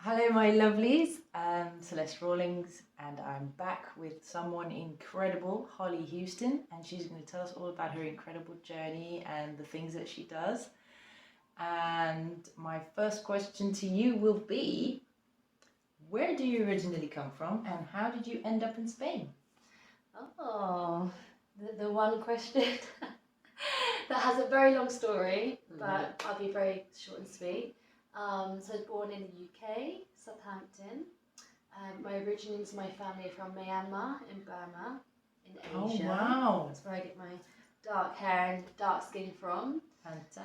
Hello, my lovelies. Celeste Rawlings, and I'm back with someone incredible, Hollie Houston, and she's going to tell us all about her incredible journey and the things that she does. And my first question to you will be, where do you originally come from, and how did you end up in Spain? Oh, the one question that has a very long story, but I'll be very short and sweet. So I was born in the UK, Southampton. My origins, my family are from Myanmar in Burma, in Asia. Oh, wow. That's where I get my dark hair and dark skin from. Fantastic.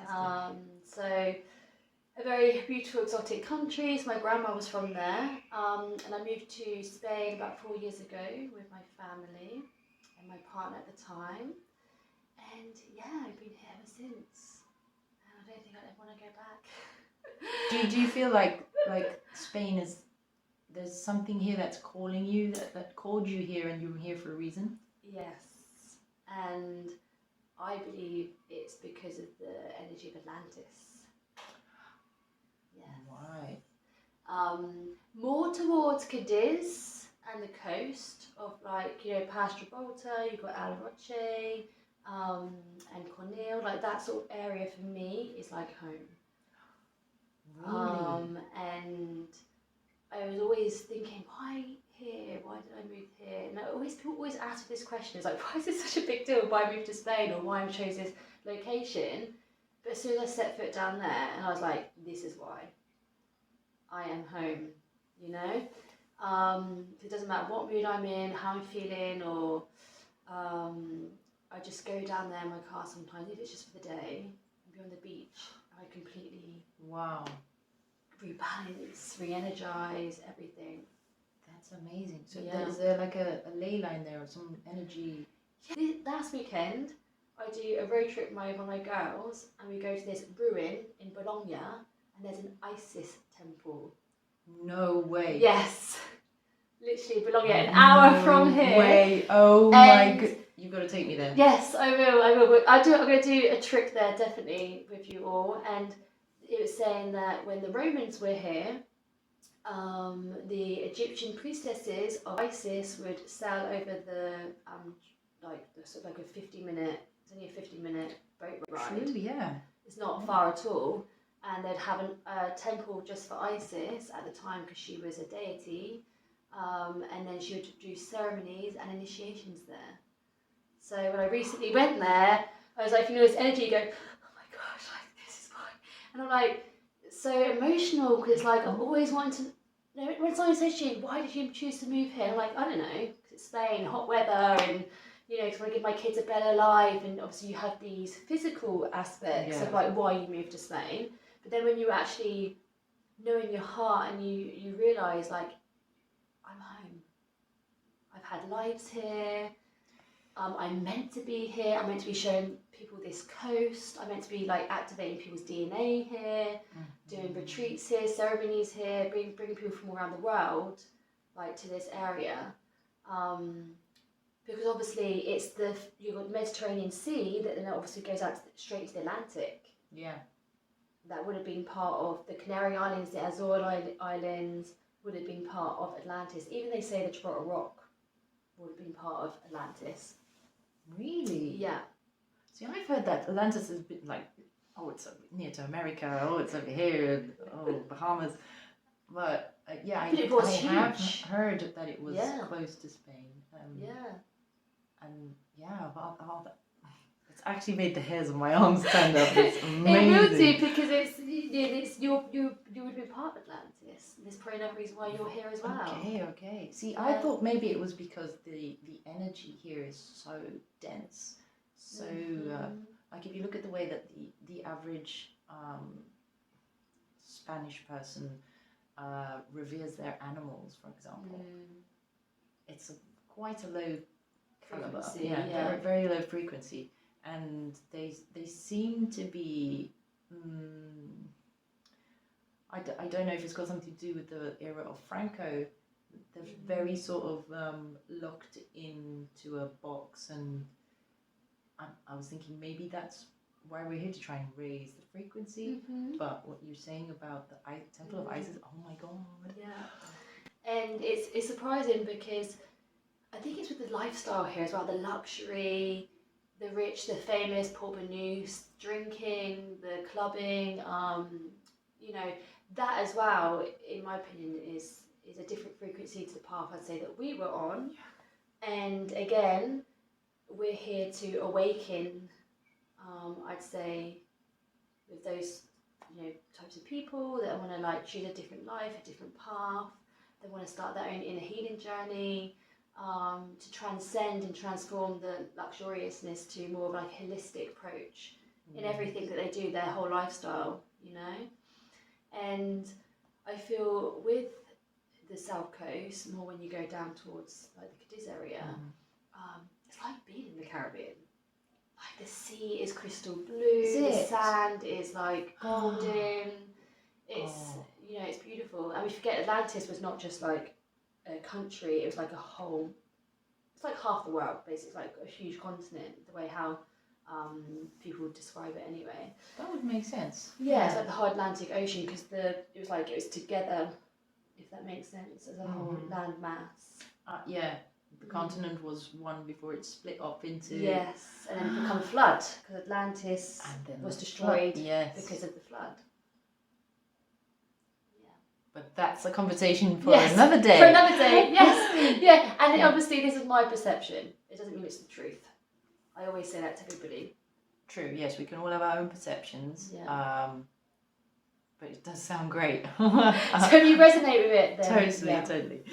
So a very beautiful exotic country. So my grandma was from there. And I moved to Spain about 4 years ago with my family and my partner at the time. And yeah, I've been here ever since. And I don't think I'd ever want to go back. Do you feel like Spain is, there's something here that's calling you, that called you here, and you're here for a reason? Yes, and I believe it's because of the energy of Atlantis. Yes. Why? More towards Cadiz and the coast of, like, you know, past Gibraltar, you've got El Roche, and Cornell, like that sort of area for me is like home. Really? And I was always thinking, why here? Why did I move here? And people always ask me this question. It's like, why is it such a big deal? Why I moved to Spain, or why I chose this location? But as soon as I set foot down there, and I was like, this is why. I am home, you know? It doesn't matter what mood I'm in, how I'm feeling, or I just go down there in my car sometimes, if it's just for the day, and be on the beach. I completely rebalance, re-energize everything. That's amazing. So Yeah. is there like a ley line there, or some energy? Last weekend, I do a road trip with one of my girls, and we go to this ruin in Bologna, and there's an Isis temple. No way. Yes. Literally Bologna, an hour from here. No way. Oh my god. You've got to take me there. Yes, I will. I'm going to do a trick there, definitely, with you all. And it was saying that when the Romans were here, the Egyptian priestesses of Isis would sail over the sort of like a 50-minute. It's only a 50-minute boat ride. True, yeah. It's not far at all. And they'd have a temple just for Isis at the time, because she was a deity. And then she would do ceremonies and initiations there. So when I recently went there, I was like, you know, this energy, you go, oh my gosh, like, this is why. And I'm like, so emotional, because it's like, I've always wanted to, you know, when someone says to you, why did you choose to move here? I'm like, I don't know, because it's Spain, hot weather, and, you know, because I want to give my kids a better life. And obviously you have these physical aspects of like why you moved to Spain. But then when you actually know in your heart and you realise, like, I'm home. I've had lives here. I'm meant to be here. I'm meant to be showing people this coast. I'm meant to be like activating people's DNA here, doing retreats here, ceremonies here, bringing people from around the world, like, to this area. Because obviously it's you've got the Mediterranean Sea that then obviously goes out straight to the Atlantic. Yeah. That would have been part of the Canary Islands, the Azores Islands would have been part of Atlantis. Even they say the Gibraltar Rock would have been part of Atlantis. Really? Yeah. See, I've heard that Atlantis has been like, oh, it's near to America, oh, it's over here, oh, Bahamas. But I have heard that it was close to Spain. And it's actually made the hairs on my arms stand up. It's amazing. It will do, because you would be part of Atlantis. There's probably another reason why you're here as well. Okay. See, I thought maybe it was because the energy here is so dense. So, like, if you look at the way that the average Spanish person reveres their animals, for example, it's quite a low caliber, very, very low frequency, and they seem to be. I don't know if it's got something to do with the era of Franco. They're very sort of locked into a box, and I was thinking maybe that's why we're here to try and raise the frequency. Mm-hmm. But what you're saying about the Temple of Isis, oh my god. Yeah. And it's surprising because I think it's with the lifestyle here as well, the luxury, the rich, the famous, porbanous, drinking, the clubbing, you know, that as well, in my opinion, is a different frequency to the path I'd say that we were on. And again, we're here to awaken, I'd say, with those, you know, types of people that want to like choose a different life, a different path. They want to start their own inner healing journey, to transcend and transform the luxuriousness to more of like a holistic approach in everything that they do, their whole lifestyle, you know. And I feel with the South Coast, more when you go down towards like the Cadiz area, it's like being in the Caribbean. Like the sea is crystal blue, the sand is like golden. It's you know, it's beautiful. And we forget Atlantis was not just like a country, it was like a whole, it's like half the world basically. It's like a huge continent, the way how people would describe it anyway. That would make sense. Yeah, it's like the whole Atlantic Ocean, because it was together, if that makes sense, as a whole land mass. Yeah, the continent was one before it split up into... Yes, and then become a flood, because Atlantis was destroyed because of the flood. But that's a conversation for another day. For another day, yes. Yeah, and obviously this is my perception. It doesn't mean it's the truth. I always say that to everybody. True, yes, we can all have our own perceptions. Yeah. But it does sound great. So if you resonate with it, then... Totally.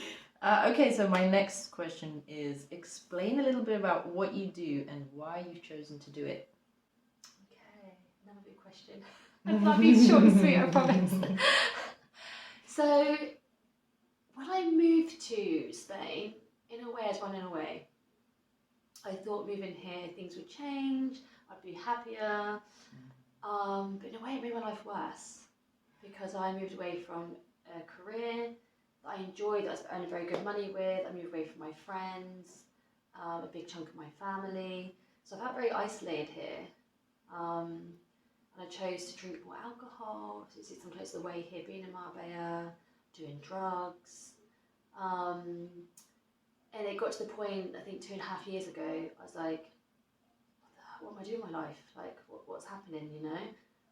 Okay, so my next question is, explain a little bit about what you do and why you've chosen to do it. Okay, another big question. I'll be short and sweet, I promise. So, when I moved to Spain, in a way I was running away. I thought moving here things would change, I'd be happier, but in a way it made my life worse, because I moved away from a career that I enjoyed, that I was earning very good money with. I moved away from my friends, a big chunk of my family, so I felt very isolated here. And I chose to drink more alcohol. It's sometimes the way here, being in Marbella, doing drugs. And it got to the point, I think 2.5 years ago, I was like, what am I doing with my life? Like, what's happening, you know?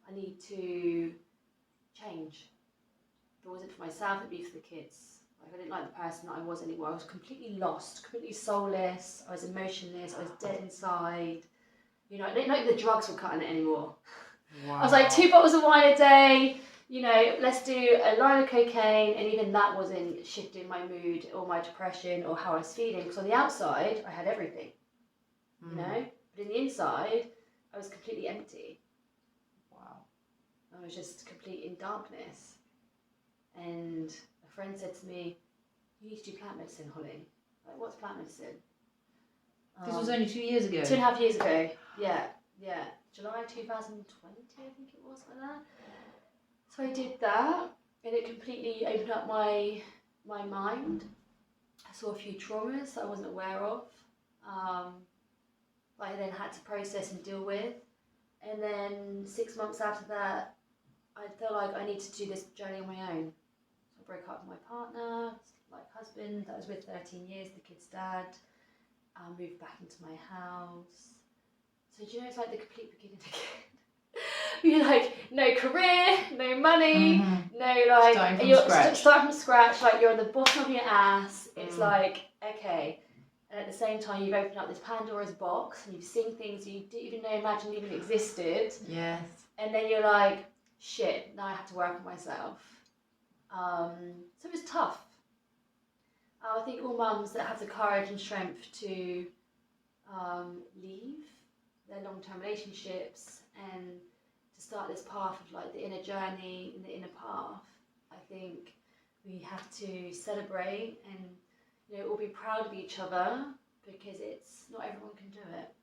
I need to change. If it wasn't for myself, it'd be for the kids. Like, I didn't like the person that I was anymore. I was completely lost, completely soulless. I was emotionless. I was dead inside. You know, I didn't know the drugs were cutting it anymore. Wow. I was like, 2 bottles of wine a day, you know, let's do a line of cocaine, and even that wasn't shifting my mood or my depression or how I was feeling, because on the outside I had everything, you know, but in the inside I was completely empty. Wow. I was just complete in darkness. And a friend said to me, you need to do plant medicine, Hollie. Like, what's plant medicine? This was only 2 years ago. 2.5 years ago, yeah. July 2020, I think it was, like that. So I did that, and it completely opened up my mind. I saw a few traumas that I wasn't aware of, that I then had to process and deal with. And then 6 months after that, I felt like I needed to do this journey on my own. So I broke up with my partner, like husband, that I was with 13 years, the kid's dad. I moved back into my house. So do you know, it's like the complete beginning again. You're like, no career, no money, no like, start from scratch, like you're on the bottom of your ass. It's like, okay. And at the same time, you've opened up this Pandora's box and you've seen things you didn't even imagine even existed. Yes. And then you're like, shit, now I have to work on myself. So it was tough. I think all mums that have the courage and strength to leave their long-term relationships and to start this path of like the inner journey and the inner path, I think we have to celebrate and, you know, all be proud of each other, because it's not everyone can do it.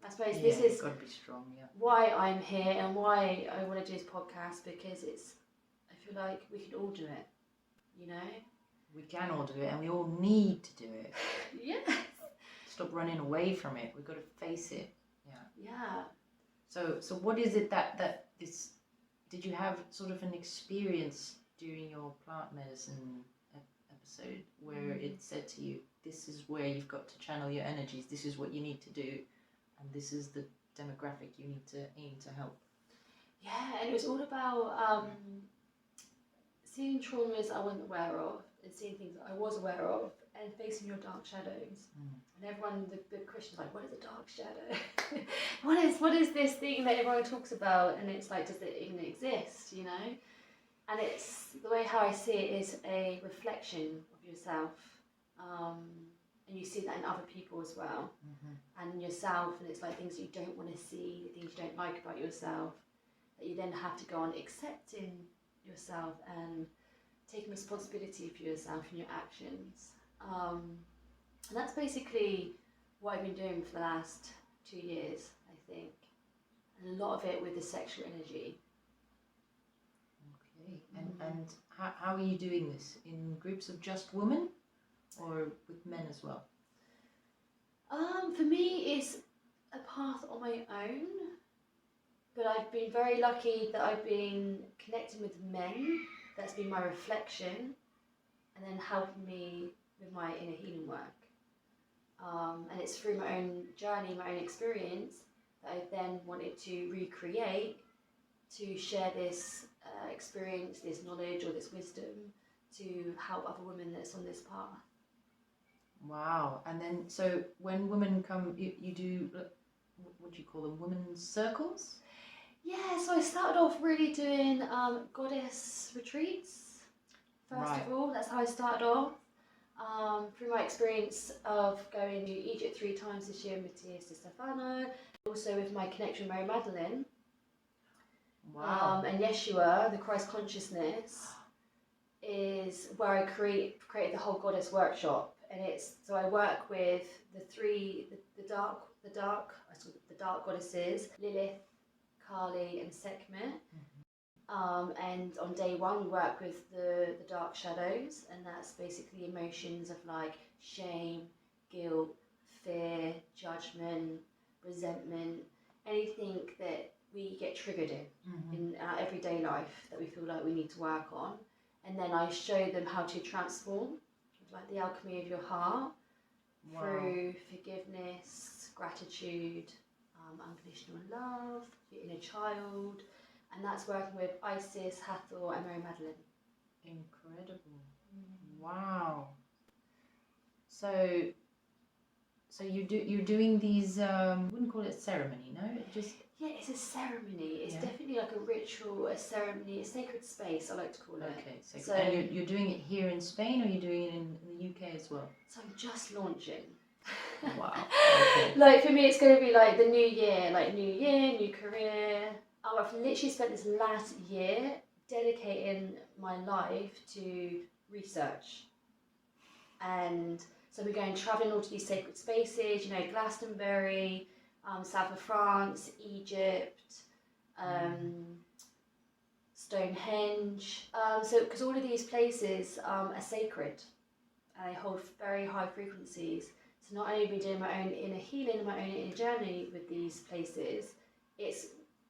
I suppose this is got to be strong, why I'm here and why I want to do this podcast, because I feel like we can all do it, you know? We can all do it, and we all need to do it. Yeah. Stop running away from it. We've got to face it. Yeah. Yeah. So what is it that this? Did you have sort of an experience during your plant medicine episode where it said to you, this is where you've got to channel your energies, this is what you need to do, and this is the demographic you need to aim to help? Yeah, and it was all about seeing traumas I wasn't aware of and seeing things that I was aware of and facing your dark shadows. And everyone, the Christians, like, what is a dark shadow? what is this thing that everyone talks about? And it's like, does it even exist, you know? And it's the way how I see it is a reflection of yourself. And you see that in other people as well. And in yourself, and it's like things you don't want to see, the things you don't like about yourself, that you then have to go on accepting yourself and taking responsibility for yourself and your actions. And that's basically what I've been doing for the last 2 years, I think. And a lot of it with the sexual energy. Okay, and how are you doing this? In groups of just women or with men as well? For me, it's a path on my own, but I've been very lucky that I've been connecting with men. That's been my reflection, and then helping me with my inner healing work. And it's through my own journey, my own experience, that I then wanted to recreate, to share this experience, this knowledge or this wisdom to help other women that's on this path. Wow. And then, so when women come, you do, what do you call them, women's circles? Yeah, so I started off really doing goddess retreats, first of all. That's how I started off. Through my experience of going to Egypt 3 times this year with Matthias de Stefano, also with my connection with Mary Magdalene. Wow. And Yeshua, the Christ consciousness, is where I created the whole goddess workshop. And so I work with the dark goddesses, Lilith, Kali and Sekhmet. And on day 1 we work with the dark shadows, and that's basically emotions of like shame, guilt, fear, judgment, resentment, anything that we get triggered in our everyday life that we feel like we need to work on. And then I show them how to transform, like the alchemy of your heart, through forgiveness, gratitude, unconditional love, your inner child. And that's working with Isis, Hathor and Mary Magdalene. Incredible. Wow. So you're doing these, wouldn't call it a ceremony, no? Yeah, it's a ceremony. It's definitely like a ritual, a ceremony, a sacred space, I like to call it. Okay, so and you're doing it here in Spain, or you're doing it in the UK as well? So I'm just launching. Wow. Okay. Like for me, it's going to be like the new year, new career. I've literally spent this last year dedicating my life to research. And so we're going travelling all to these sacred spaces, you know, Glastonbury, south of France, Egypt, Stonehenge. So because all of these places are sacred and they hold very high frequencies. So not only be doing my own inner healing, my own inner journey with these places, it's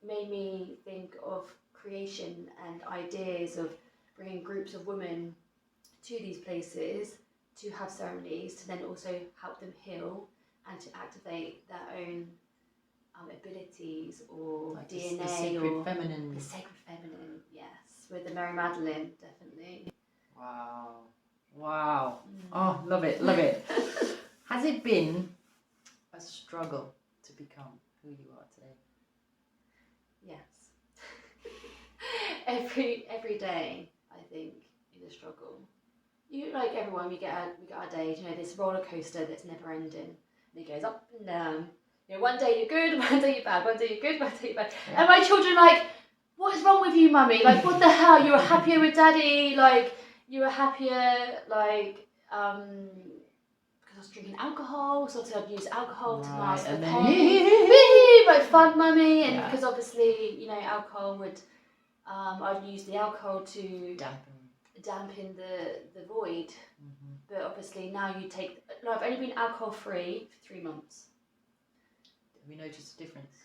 made me think of creation and ideas of bringing groups of women to these places to have ceremonies, to then also help them heal and to activate their own abilities or like DNA the sacred or feminine. The sacred feminine, yes, with the Mary Magdalene, definitely. Wow. Oh, love it. Has it been a struggle to become who you are today? Yes. every day, I think, is a struggle. You, like everyone, we get our days. You know, this roller coaster that's never ending, and it goes up and down. You know, one day you're good, one day you're bad. One day you're good, one day you're bad. Yeah. And my children are like, "What is wrong with you, mummy? Like, what the hell? You were happier with daddy. Like, you were happier, like, because I was drinking alcohol, so I'd use alcohol to mask the pain. Like, fun, mummy, and because obviously, you know, alcohol would, I'd use the alcohol to dampen the void. But obviously now you take. I've only been alcohol free for 3 months. Have you noticed a difference?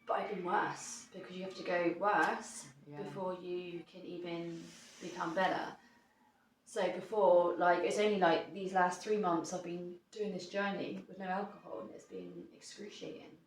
but I've been worse because you have to go worse Yeah. before you can even become better. So before, like, it's only like these last 3 months I've been doing this journey with no alcohol, and it's been excruciating,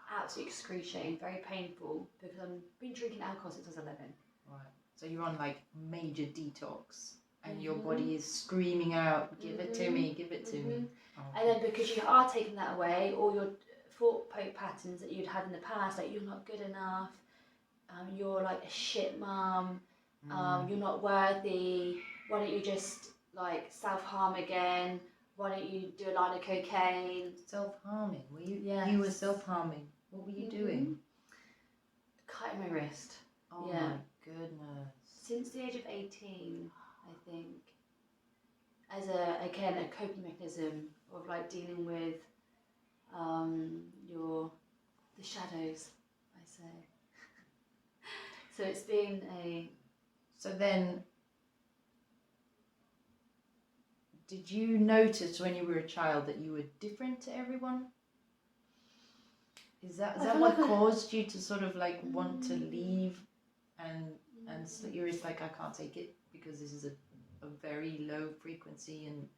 absolutely excruciating, very painful, because I've been drinking alcohol since I was 11. Right. So you're on like major detox, and your body is screaming out, "Give it to me, give it to me." Oh. And then because you are taking that away, all your thought patterns that you'd had in the past, like you're not good enough, you're like a shit mum, you're not worthy, why don't you just like self-harm again, why don't you do a line of cocaine? Self-harming? Were you? Yes. You were self-harming. What were you doing? Cutting my wrist. Oh Yeah. my goodness. Since the age of 18, I think, as a coping mechanism of like dealing with the shadows, I say. So it's been So then, did you notice when you were a child that you were different to everyone? Is that what caused you to sort of like want to leave, and so you're just like, I can't take it because this is a very low frequency, and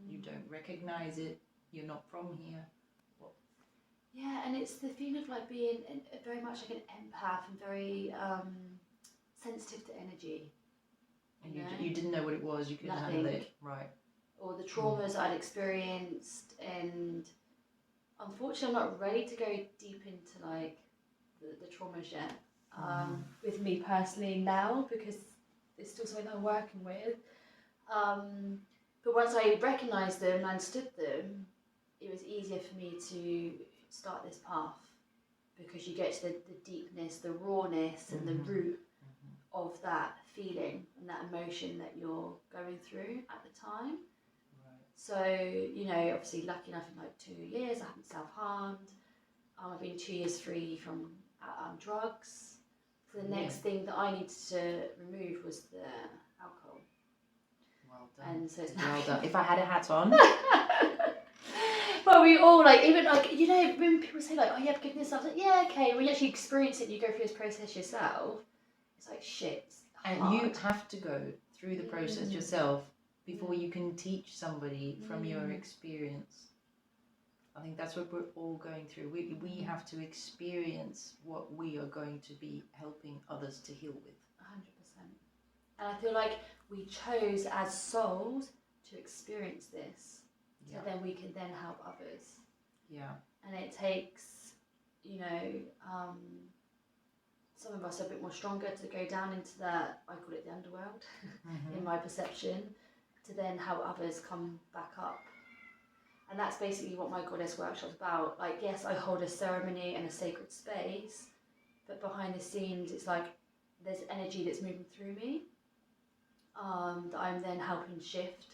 you don't recognize it, you're not from here? Yeah, and it's the feeling of like being very much like an empath and very sensitive to energy. And you didn't know what it was, you couldn't handle it, right? Or the traumas I'd experienced, and unfortunately I'm not ready to go deep into like the traumas yet. With me personally now, because it's still something that I'm working with. But once I recognised them and understood them, it was easier for me to start this path, because you get to the deepness, the rawness, and the root of that feeling and that emotion that you're going through at the time. Right. So, you know, obviously lucky enough in like 2 years I haven't self-harmed. I've been 2 years free from drugs. So the next thing that I needed to remove was the alcohol. Well done. And so it's well done. If I had a hat on. Well, we all like, even like, you know, when people say like, oh yeah, forgiveness, I was like, yeah, okay. When you actually experience it and you go through this process yourself, it's like shit. And you have to go through the process yourself before you can teach somebody from your experience. I think that's what we're all going through. We have to experience what we are going to be helping others to heal with. 100%. And I feel like we chose as souls to experience this. So then we can then help others. Yeah. And it takes, you know, some of us are a bit more stronger to go down into that, I call it the underworld, in my perception, to then help others come back up. And that's basically what my Goddess Workshop's about. Like, yes, I hold a ceremony and a sacred space, but behind the scenes, it's like there's energy that's moving through me that I'm then helping shift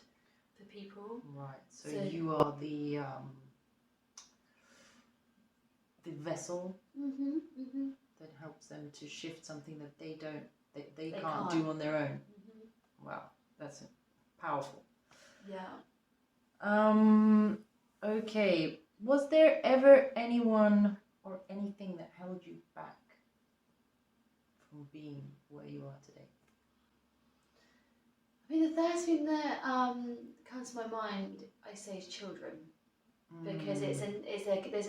for people. Right. So you are the vessel that helps them to shift something that they can't do on their own. Wow, that's powerful. Yeah. Okay. Was there ever anyone or anything that held you back from being where you are today? I mean, the first thing that comes to my mind, I say, is children, because there's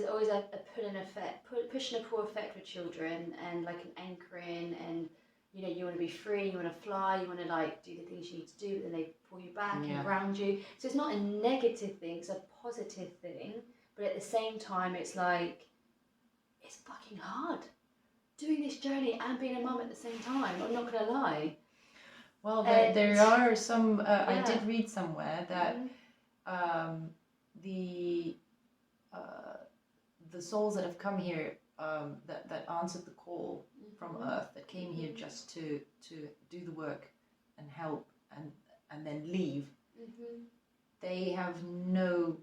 always a pull and effect, push and a pull effect with children, and like an anchoring, and you know, you want to be free, you want to fly, you want to like do the things you need to do, but then they pull you back and ground you. So it's not a negative thing; it's a positive thing. But at the same time, it's like it's fucking hard doing this journey and being a mum at the same time. I'm not gonna lie. Well, there are some. I did read somewhere that the souls that have come here, that answered the call from Earth, that came here just to do the work and help and then leave, they have no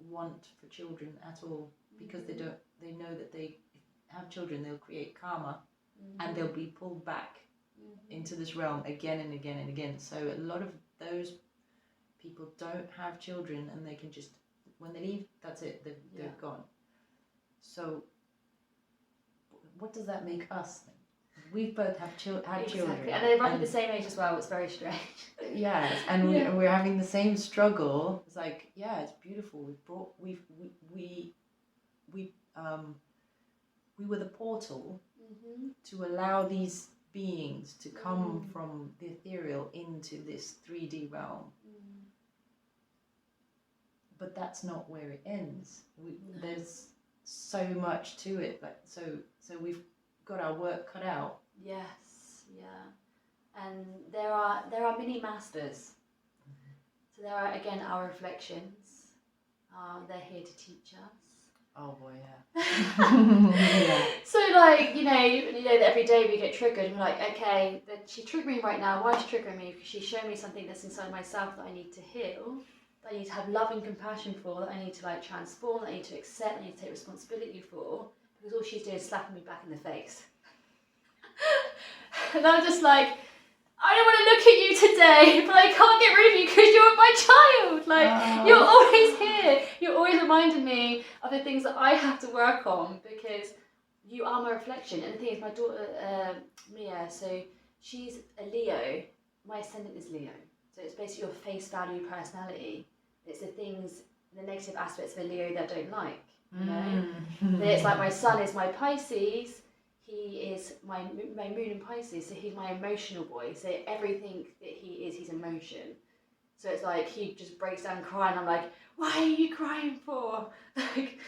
want for children at all, because they know that they have children, they'll create karma, and they'll be pulled back into this realm again and again and again. So a lot of those people don't have children, and they can just, when they leave, that's it, they're gone. So what does that make us then? We both have had children. And they're roughly the same age as well. It's very strange. Yes, and we're having the same struggle. It's like, yeah, it's beautiful. We were the portal to allow these beings to come from the ethereal into this 3D realm. But that's not where it ends. There's so much to it. Like so we've got our work cut out. Yes, yeah. And there are mini masters. So there are again our reflections. They're here to teach us. Oh boy, yeah. Yeah. So like, you know that every day we get triggered and we're like, okay, she triggered me right now. Why is she triggering me? Because she's showing me something that's inside myself that I need to heal, that I need to have love and compassion for, that I need to like transform, that I need to accept, that I need to take responsibility for, because all she's doing is slapping me back in the face. And I'm just like, I don't want to look at you today, but I can't get rid of you because you're my child. Like, you're always here. You're always reminding me of the things that I have to work on, because you are my reflection. And the thing is, my daughter, Mia, so she's a Leo. My ascendant is Leo. So it's basically your face value personality. It's the things, the negative aspects of a Leo that I don't like. You know? Then it's like my son is my Pisces. He is my moon in Pisces, so he's my emotional boy. So everything that he is, he's emotion. So it's like he just breaks down crying. I'm like, why are you crying for? Like,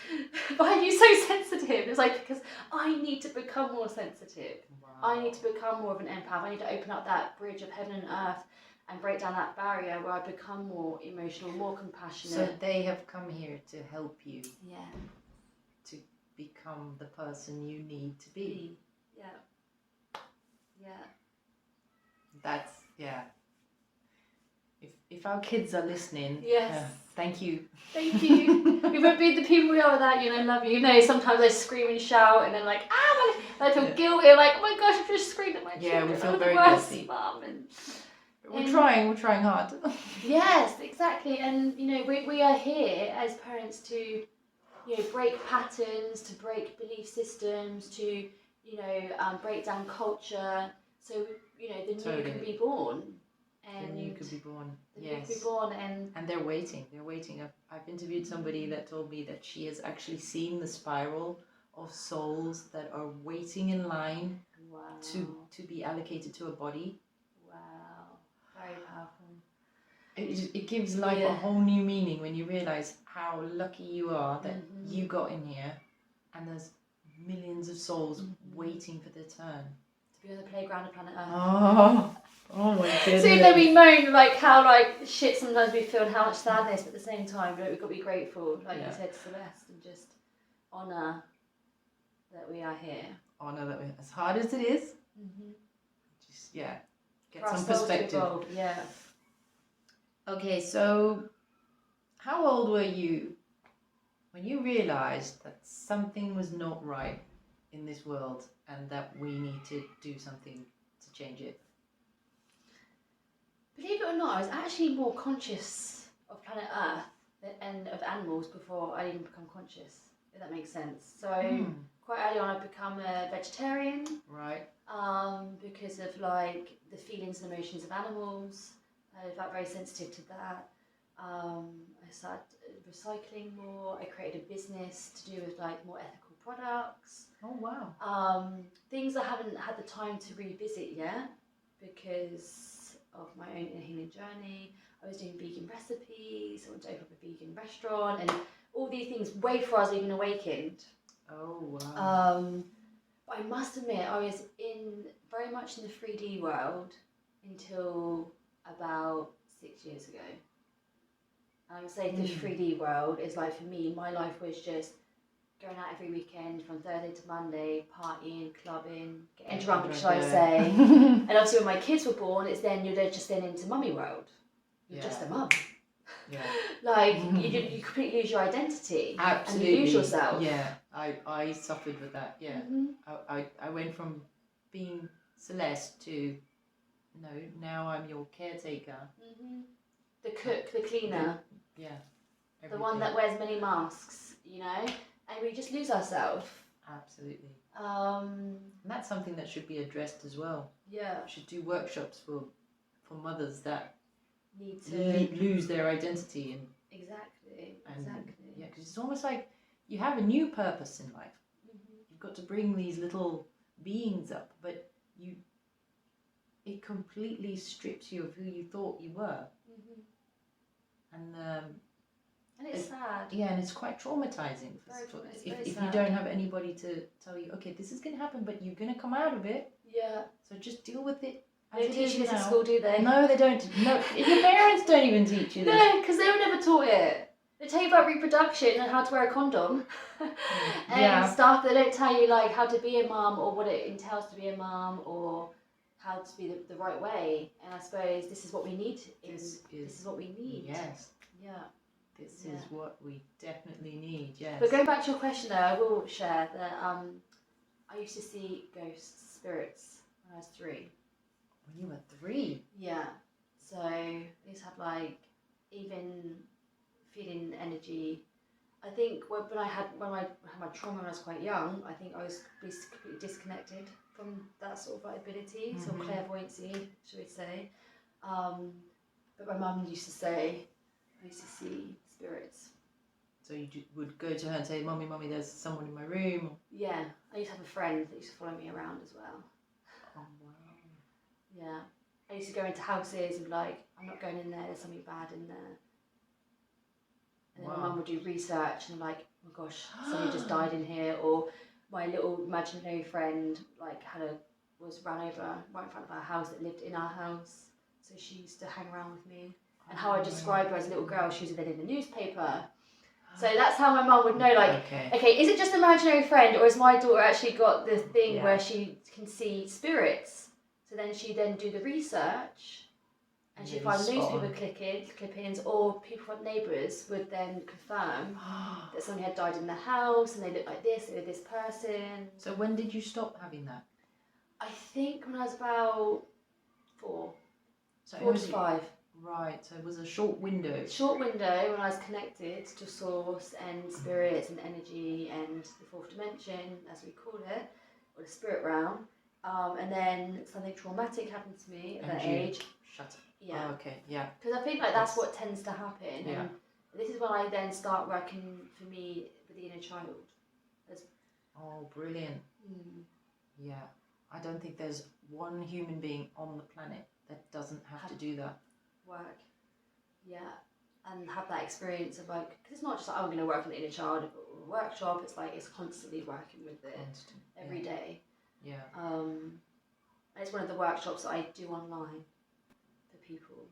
why are you so sensitive? It's like, because I need to become more sensitive. Wow. I need to become more of an empath. I need to open up that bridge of heaven and earth and break down that barrier where I become more emotional, more compassionate. So they have come here to help you. Yeah. To become the person you need to be. Yeah. Yeah. That's, yeah. If our kids are listening, yes. Thank you. Thank you. We won't be the people we are without you, and I love you. You know, sometimes I scream and shout, and then like, I feel guilty. I'm like, oh my gosh, I've just screamed at my children. Yeah, we feel very guilty. Mum. We're trying hard. Yes, exactly. And you know, we are here as parents to, break patterns, to break belief systems, to, break down culture. So, the new can be born. And the new could be born. New could be born, and they're waiting. They're waiting. I've interviewed somebody that told me that she has actually seen the spiral of souls that are waiting in line to be allocated to a body. Wow, very powerful. It gives life a whole new meaning when you realise how lucky you are that you got in here, and there's millions of souls waiting for their turn. To be on the playground of planet Earth. Oh my goodness. So even though we moan like how shit sometimes we feel and how much sadness, but at the same time, we've got to be grateful, like you said, Celeste, and just honour that we are here. Honour that we're, as hard as it is, just get for some perspective. Yeah. Okay, so how old were you when you realised that something was not right in this world and that we need to do something to change it? Believe it or not, I was actually more conscious of planet Earth and of animals before I even become conscious, if that makes sense. So quite early on, I've become a vegetarian. Right. Because of the feelings and emotions of animals. I felt very sensitive to that. I started recycling more. I created a business to do with more ethical products. Oh wow. Things I haven't had the time to revisit yet because of my own inner healing journey. I was doing vegan recipes. I wanted to open up a vegan restaurant, and all these things way before I was even awakened. Oh wow. But I must admit, I was very much in the 3D world until about 6 years ago. I would say the 3D world is for me, my life was just going out every weekend from Thursday to Monday, partying, clubbing, getting drunk, shall I say. And obviously when my kids were born, you're just then into mummy world. You're just a mum. Yeah. You completely lose your identity. Absolutely. And you lose yourself. Yeah, I suffered with that. Yeah. I went from being Celeste to now I'm your caretaker. The cook, the cleaner. The one that wears many masks, and we just lose ourselves. Absolutely. And that's something that should be addressed as well. Yeah. We should do workshops for mothers that Need to lose their identity and exactly. yeah, because it's almost like you have a new purpose in life. You've got to bring these little beings up, but it completely strips you of who you thought you were. And it's sad. Yeah, and it's quite traumatizing. If you don't have anybody to tell you, okay, this is going to happen, but you're going to come out of it. Yeah. So just deal with it. They don't teach you this at school, do they? No, they don't. No, your parents don't even teach you this. No, because they were never taught it. They tell you about reproduction and how to wear a condom and stuff. They don't tell you like how to be a mum or what it entails to be a mum or how to be the right way. And I suppose this is what we need. This is what we need. Yes. Yeah. This is what we definitely need. Yes. But going back to your question, though, I will share that I used to see ghosts, spirits when I was 3. When you were 3? Yeah. So I used to have like even feeling energy. I think when I had my trauma when I was quite young, I think I was completely disconnected from that sort of like ability, sort of clairvoyancy, should we say. But my mum used to say, I used to see spirits. So you would go to her and say, Mummy, there's someone in my room? Yeah. I used to have a friend that used to follow me around as well. Oh, wow. Yeah. I used to go into houses and be like, I'm not going in there, there's something bad in there. And then my mum would do research and I'm like, oh my gosh, somebody just died in here. Or my little imaginary friend like was ran over right in front of our house that lived in our house. So she used to hang around with me. And how I described her as a little girl, she was then in the newspaper. So that's how my mum would know, like, okay, is it just an imaginary friend or has my daughter actually got the thing where she can see spirits? So then she'd do the research and she'd find newspaper clippings or people from neighbours would then confirm that somebody had died in the house and they looked like this, they were this person. So when did you stop having that? I think when I was about 4. So 4 to 5. Right, so it was a short window. Short window when I was connected to source and spirits and energy and the 4th dimension, as we call it, or the spirit realm. And then something traumatic happened to me at that age. Shut up. Yeah. Oh, okay, yeah. Because I think like that's what tends to happen. Yeah. And this is when I then start working for me with the inner child. Oh, brilliant. Yeah. I don't think there's one human being on the planet that doesn't have to do that. Work, and have that experience of like, because it's not just like, oh, I'm going to work on the inner child workshop. It's like it's constantly working with it every day. Yeah. It's one of the workshops that I do online for people.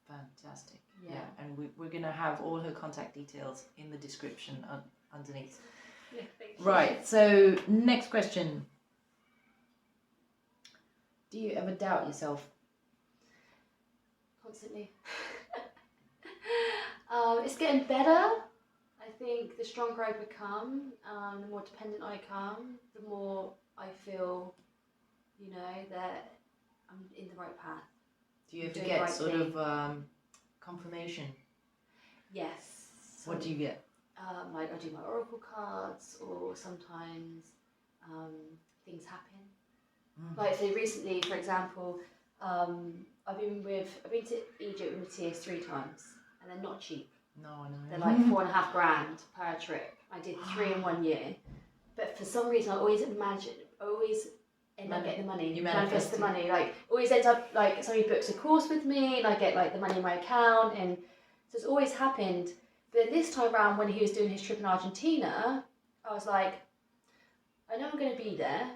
Fantastic. Yeah. And we're going to have all her contact details in the description underneath. Yeah, thank you. Right. So next question. Do you ever doubt yourself? Constantly. It's getting better. I think the stronger I become, the more dependent I become, the more I feel, that I'm in the right path. Do you ever get sort of confirmation? Yes. What do you get? Like I do my oracle cards, or sometimes things happen. Like so recently, for example, I've been to Egypt with Matthias 3 times, and they're not cheap. No, I know. They're like $4.5 grand per trip. I did 3 in 1 year, but for some reason I always end up getting the money. You manifest the money. Like always ends up like somebody books a course with me, and I get like the money in my account, and so it's always happened. But this time around, when he was doing his trip in Argentina, I was like, I know I'm going to be there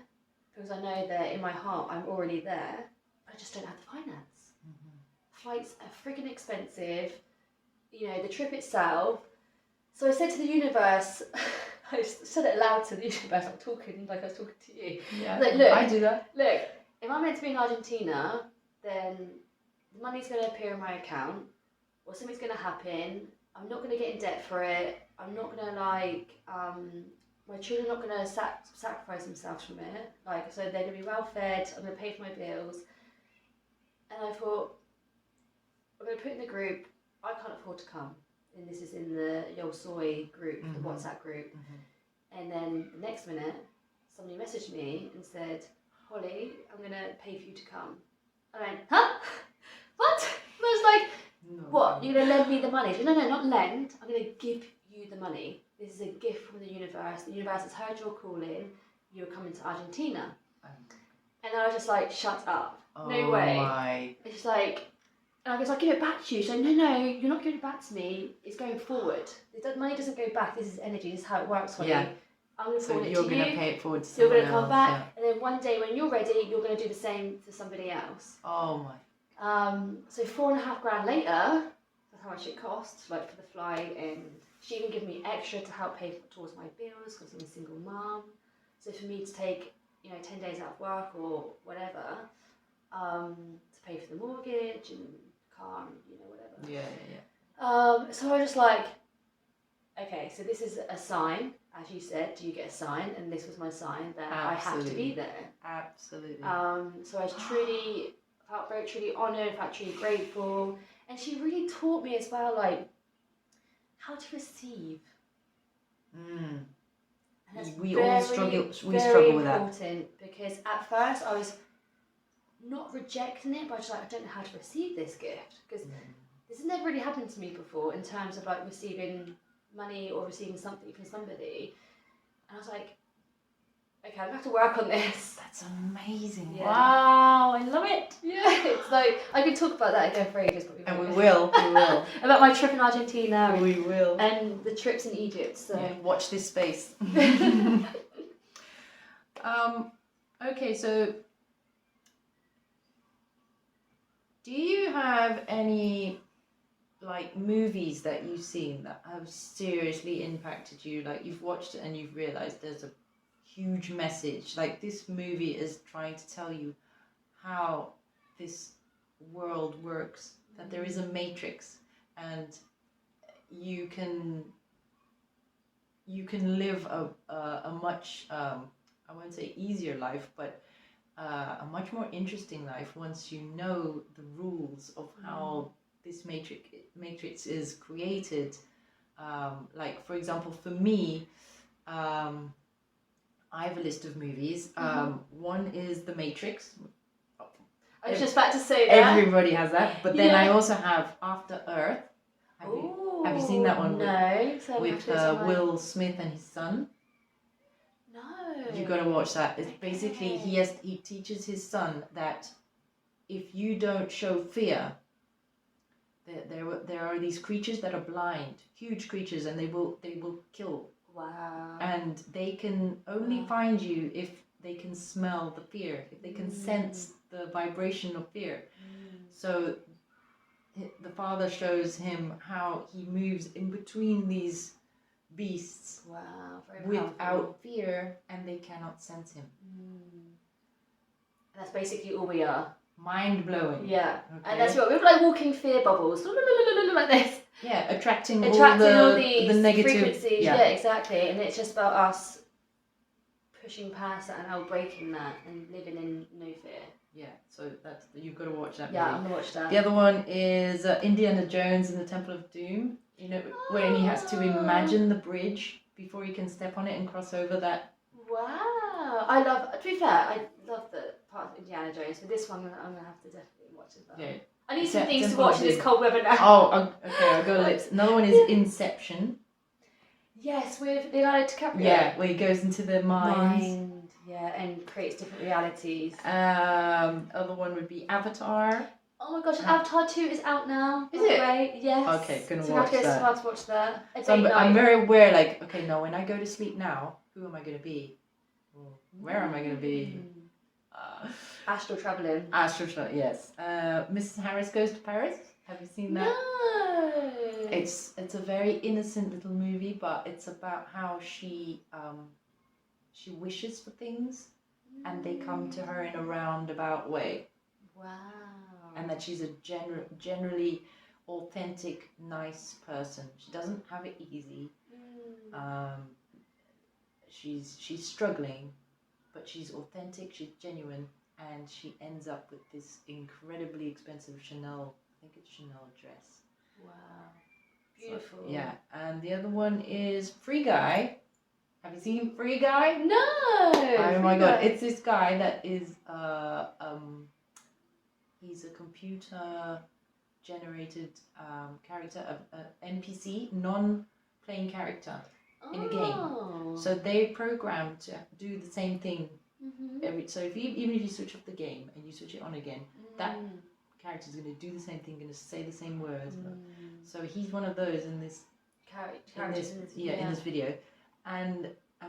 because I know that in my heart I'm already there. I just don't have the finance. Flights are freaking expensive, the trip itself. So I said to the universe, I said it loud to the universe, I'm talking like I was talking to you. Yeah, like, look, I do that. Look, if I'm meant to be in Argentina, then the money's going to appear in my account, or something's going to happen. I'm not going to get in debt for it. I'm not going to my children are not going to sacrifice themselves from it. So they're going to be well fed. I'm going to pay for my bills. And I thought, I'm going to put in the group, I can't afford to come. And this is in the Yo Soy group, the WhatsApp group. And then the next minute, somebody messaged me and said, Holly, I'm going to pay for you to come. I went, huh? What? And I was like, what? You're going to lend me the money? She said, no, not lend. I'm going to give you the money. This is a gift from the universe. The universe has heard your calling. You're coming to Argentina. And I was just like, shut up. No way. My. It's like, and I guess I'll give it back to you. So no, you're not giving it back to me. It's going forward. Money doesn't go back. This is energy. This is how it works for you. I'm going to forward it to you. You're going to pay it forward to you're someone going to come else, back. And then one day when you're ready, you're going to do the same for somebody else. Oh my. So $4,500 later, that's how much it cost, like for the flight, and she even gave me extra to help pay towards my bills because I'm a single mum. So for me to take, 10 days out of work or whatever, to pay for the mortgage and car and whatever. Yeah. So I was just like, okay, so this is a sign, as you said. Do you get a sign? And this was my sign that I have to be there. Absolutely. So I felt very truly honoured, felt truly grateful, and she really taught me as well, like how to receive. And that's We very, all struggle. We very struggle with that. important because at first I was not rejecting it, but I was like, I don't know how to receive this gift because this has never really happened to me before in terms of like receiving money or receiving something from somebody. And I was like, okay, I'm gonna have to work on this. That's amazing. Yeah. Wow, I love it. Yeah, it's like I could talk about that again for ages, but we will. About my trip in Argentina. We will. And the trips in Egypt. So watch this space. Okay, so do you have any like movies that you've seen that have seriously impacted you? Like you've watched it and you've realized there's a huge message. Like this movie is trying to tell you how this world works, that there is a matrix and you can live a much I won't say easier life, but a much more interesting life once you know the rules of how this matrix is created. Like for example, for me, I have a list of movies. One is The Matrix. I was just about to say that. Everybody has that. But then I also have After Earth. Have you seen that one? No. With Will Smith and his son. No. You got to watch that. It's basically he teaches his son that if you don't show fear, there are these creatures that are blind, huge creatures, and they will kill. Wow. And they can only find you if they can smell the fear, if they can sense the vibration of fear. So the father shows him how he moves in between these beasts without fear, and they cannot sense him. And that's basically all we are. Mind blowing. Yeah. Okay. And that's what we're like walking fear bubbles like this. Yeah, attracting all these the negative frequencies. Yeah, exactly. And it's just about us pushing past that and breaking that and living in no fear. Yeah, so that's you've got to watch that. Yeah, I'm gonna watch that. The other one is Indiana Jones and the Temple of Doom. When he has to imagine the bridge before he can step on it and cross over that. Wow, to be fair, I love the part of Indiana Jones, but this one I'm gonna have to definitely watch as well. Yeah. I need some things to watch in this cold weather now. Oh, okay, I'll go lips. Another one is Inception. Yes, with Leonardo DiCaprio. Yeah, where he goes into the mind. Yeah, and creates different realities. Other one would be Avatar. Oh my gosh, Avatar 2 is out now. Is it? Right? Yes. Okay, gonna watch that. So to watch that. So I'm very aware, like, okay, no, when I go to sleep now, who am I going to be? Where am I going to be? Astral traveling. Yes. Mrs. Harris Goes to Paris. Have you seen that? No. It's a very innocent little movie, but it's about how she wishes for things, and they come to her in a roundabout way. Wow. And that she's a generally authentic, nice person. She doesn't have it easy. She's struggling, but she's authentic, she's genuine, and she ends up with this incredibly expensive Chanel, I think it's Chanel dress. Wow. Beautiful. So, yeah, and the other one is Free Guy. Have you seen Free Guy? No. Oh my god, it's this guy that is he's a computer generated character, an NPC, non-playing character in a game. So they programmed to do the same thing so even if you switch off the game and you switch it on again, that character's going to do the same thing, going to say the same words. So he's one of those in this in this video, and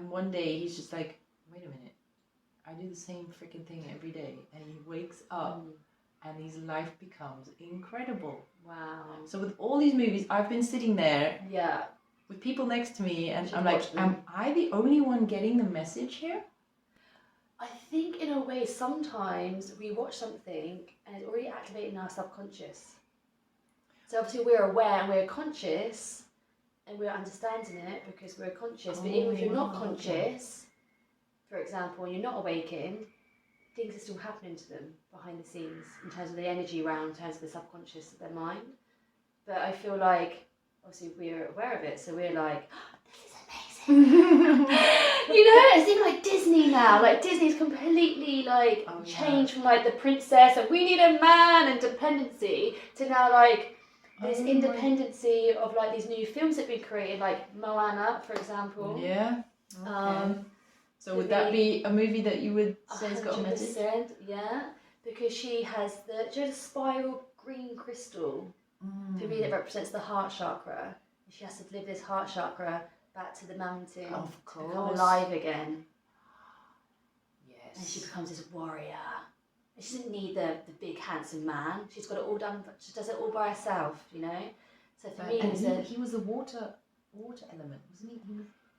one day he's just like, wait a minute, I do the same freaking thing every day, and he wakes up and his life becomes incredible. Wow. So with all these movies, I've been sitting there with people next to me, and I'm like, am I the only one getting the message here? I think in a way sometimes we watch something and it's already activated in our subconscious. So obviously we're aware and we're conscious and we're understanding it because we're conscious. But even if you're not conscious, for example, and you're not awakened, things are still happening to them behind the scenes in terms of the energy around, in terms of the subconscious of their mind. But I feel like obviously we're aware of it, so we're like, oh, this is amazing. You know, it's even like Disney now. Like Disney's completely like changed from like the princess and we need a man and dependency to now like this independency of like these new films that have been created, like Moana, for example. Yeah. Okay. So would that be a movie that you would say has got a message? 100%, yeah. Because she has the spiral green crystal. For me, that represents the heart chakra. She has to deliver this heart chakra back to the mountain to become alive again. Yes. And she becomes this warrior. And she doesn't need the big handsome man. She's got it all done. She does it all by herself, you know. So for me, he was the water element, wasn't he?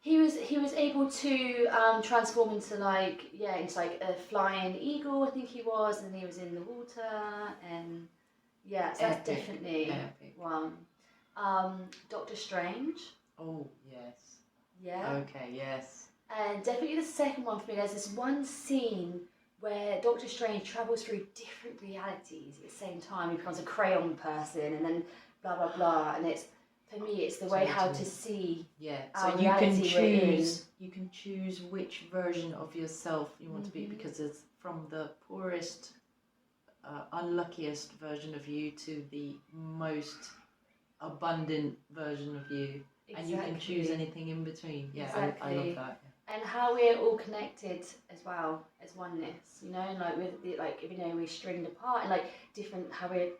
He was able to transform into like a flying eagle, I think he was, and he was in the water, and so that's definitely one. Doctor Strange. Oh yes. Yeah. Okay. Yes. And definitely the second one for me. There's this one scene where Doctor Strange travels through different realities at the same time. He becomes a crayon person, and then blah blah blah, and it's. For me, it's the way how to see. Yeah, so you can choose which version of yourself you want to be, because it's from the poorest, unluckiest version of you to the most abundant version of you, and you can choose anything in between. Yeah, I love that. Yeah. And how we're all connected as well as oneness, you know, and like with the, like you know we're stringed apart and like different how we're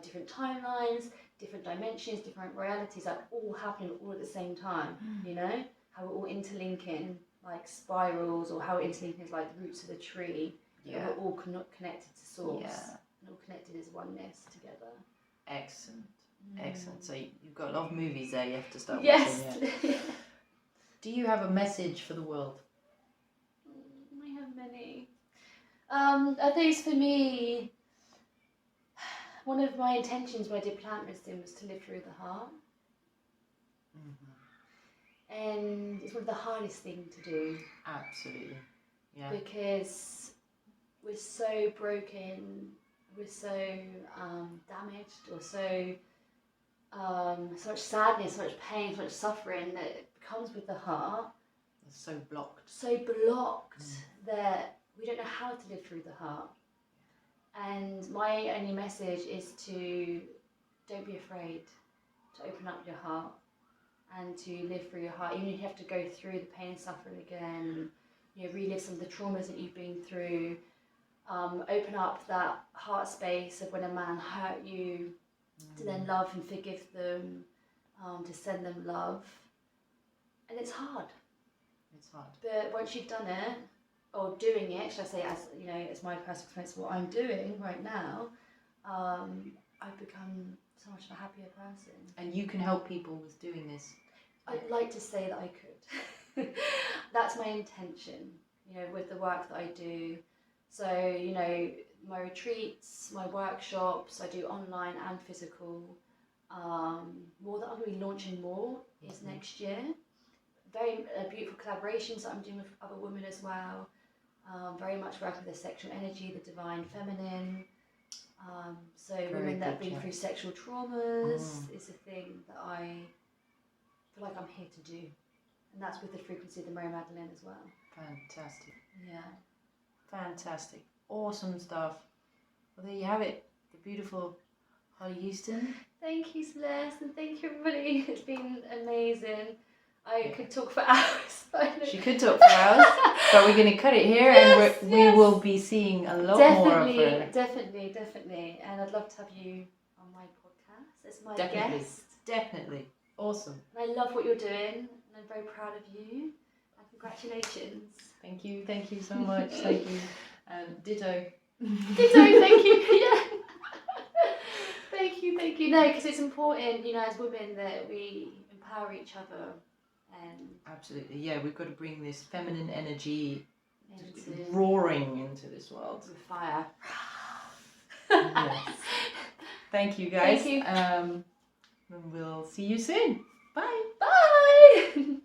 different timelines. Different dimensions, different realities, like all happening all at the same time, you know? How we're all interlinking, like spirals, or how we're interlinking is like the roots of the tree. Yeah. We're all connected to source. Yeah. And all connected as oneness together. Excellent. Excellent. So you've got a lot of movies there you have to start watching. Yes. Do you have a message for the world? I have many. I think for me, one of my intentions when I did plant wisdom was to live through the heart. And it's one of the hardest things to do. Absolutely. Yeah. Because we're so broken, we're so damaged, or so much sadness, so much pain, so much suffering that it comes with the heart. It's so blocked. So blocked that we don't know how to live through the heart. And my only message is to don't be afraid to open up your heart and to live through your heart, even if you have to go through the pain and suffering again, you know, relive some of the traumas that you've been through. Open up that heart space of when a man hurt you, to then love and forgive them, to send them love. And it's hard. It's hard. But once you've done it, or doing it, should I say, as you know, as my personal experience, what I'm doing right now, I've become so much of a happier person. And you can help people with doing this. I'd like to say that I could. That's my intention, you know, with the work that I do. So, you know, my retreats, my workshops, I do online and physical. More that I'm going to be launching more is next year. Very beautiful collaborations that I'm doing with other women as well. Very much working with the sexual energy, the divine feminine. So women that have been through sexual traumas is a thing that I feel like I'm here to do. And that's with the frequency of the Mary Magdalene as well. Fantastic. Yeah. Fantastic. Awesome stuff. Well, there you have it. The beautiful Hollie Houston. Thank you, Celeste, and thank you, everybody. It's been amazing. I could talk for hours. She could talk for hours, but we're going to cut it here, Yes, and we will be seeing a lot more of her. Definitely. And I'd love to have you on my podcast as my guest. Definitely. Awesome. And I love what you're doing, and I'm very proud of you. And congratulations. Thank you so much. Thank you. Ditto. Thank you. Yeah. Thank you. No, because it's important, as women, that we empower each other. And absolutely, yeah, we've got to bring this feminine energy into roaring into this world. With fire. Yes. Thank you, guys. Thank you. And we'll see you soon. Bye. Bye.